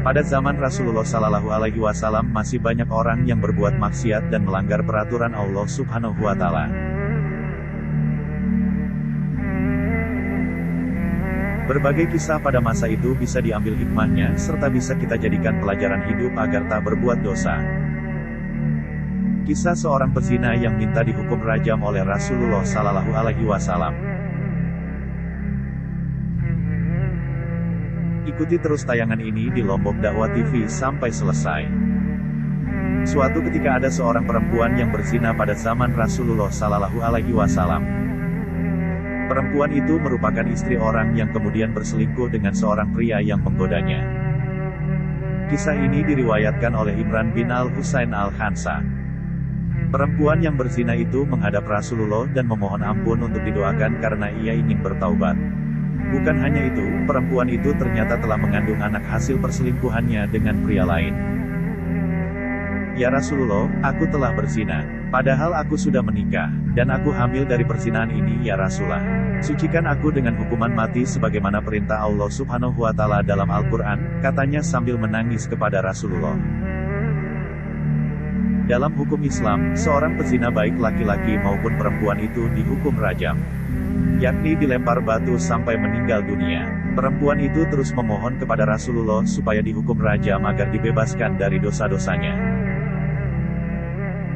Pada zaman Rasulullah Shallallahu Alaihi Wasallam masih banyak orang yang berbuat maksiat dan melanggar peraturan Allah Subhanahu Wa Taala. Berbagai kisah pada masa itu bisa diambil hikmahnya, serta bisa kita jadikan pelajaran hidup agar tak berbuat dosa. Kisah seorang pezina yang minta dihukum rajam oleh Rasulullah Shallallahu Alaihi Wasallam. Ikuti terus tayangan ini di Lombok Dakwah TV sampai selesai. Suatu ketika ada seorang perempuan yang berzina pada zaman Rasulullah Shallallahu Alaihi Wasallam. Perempuan itu merupakan istri orang yang kemudian berselingkuh dengan seorang pria yang menggodanya. Kisah ini diriwayatkan oleh Imran bin Al-Husain Al-Khansa. Perempuan yang berzina itu menghadap Rasulullah dan memohon ampun untuk didoakan karena ia ingin bertaubat. Bukan hanya itu, perempuan itu ternyata telah mengandung anak hasil perselingkuhannya dengan pria lain. Ya Rasulullah, aku telah berzina. Padahal aku sudah menikah, dan aku hamil dari perzinahan ini ya Rasulullah. Sucikan aku dengan hukuman mati sebagaimana perintah Allah Subhanahu Wa Taala dalam Al-Quran, katanya sambil menangis kepada Rasulullah. Dalam hukum Islam, seorang pezina baik laki-laki maupun perempuan itu dihukum rajam, yakni dilempar batu sampai meninggal dunia. Perempuan itu terus memohon kepada Rasulullah supaya dihukum rajam agar dibebaskan dari dosa-dosanya.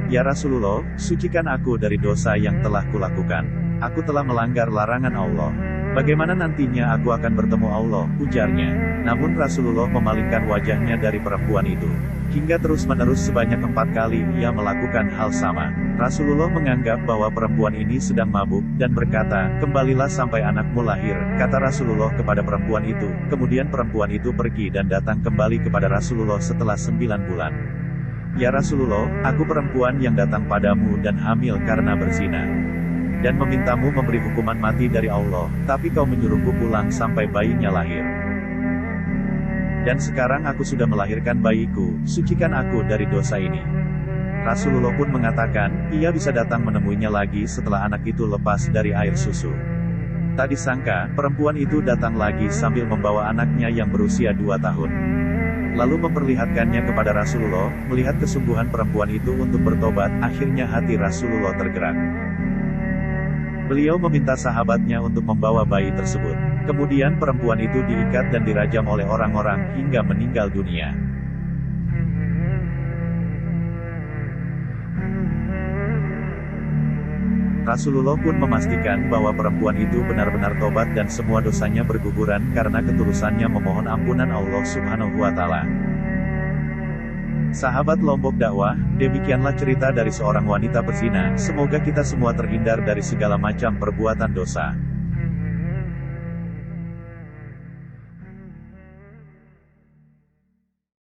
Ya Rasulullah, sucikan aku dari dosa yang telah kulakukan. Aku telah melanggar larangan Allah. Bagaimana nantinya aku akan bertemu Allah, ujarnya. Namun Rasulullah memalingkan wajahnya dari perempuan itu. Hingga terus-menerus sebanyak 4 kali ia melakukan hal sama. Rasulullah menganggap bahwa perempuan ini sedang mabuk, dan berkata, kembalilah sampai anakmu lahir, kata Rasulullah kepada perempuan itu. Kemudian perempuan itu pergi dan datang kembali kepada Rasulullah setelah 9 bulan. Ya Rasulullah, aku perempuan yang datang padamu dan hamil karena berzina. Dan memintamu memberi hukuman mati dari Allah, tapi kau menyuruhku pulang sampai bayinya lahir. Dan sekarang aku sudah melahirkan bayiku, sucikan aku dari dosa ini. Rasulullah pun mengatakan, ia bisa datang menemuinya lagi setelah anak itu lepas dari air susu. Tak disangka, perempuan itu datang lagi sambil membawa anaknya yang berusia 2 tahun. Lalu memperlihatkannya kepada Rasulullah. Melihat kesungguhan perempuan itu untuk bertobat, akhirnya hati Rasulullah tergerak. Beliau meminta sahabatnya untuk membawa bayi tersebut. Kemudian perempuan itu diikat dan dirajam oleh orang-orang hingga meninggal dunia. Rasulullah pun memastikan bahwa perempuan itu benar-benar tobat dan semua dosanya berguguran karena ketulusannya memohon ampunan Allah Subhanahu Wa Taala. Sahabat Lombok Dakwah, demikianlah cerita dari seorang wanita pezina. Semoga kita semua terhindar dari segala macam perbuatan dosa.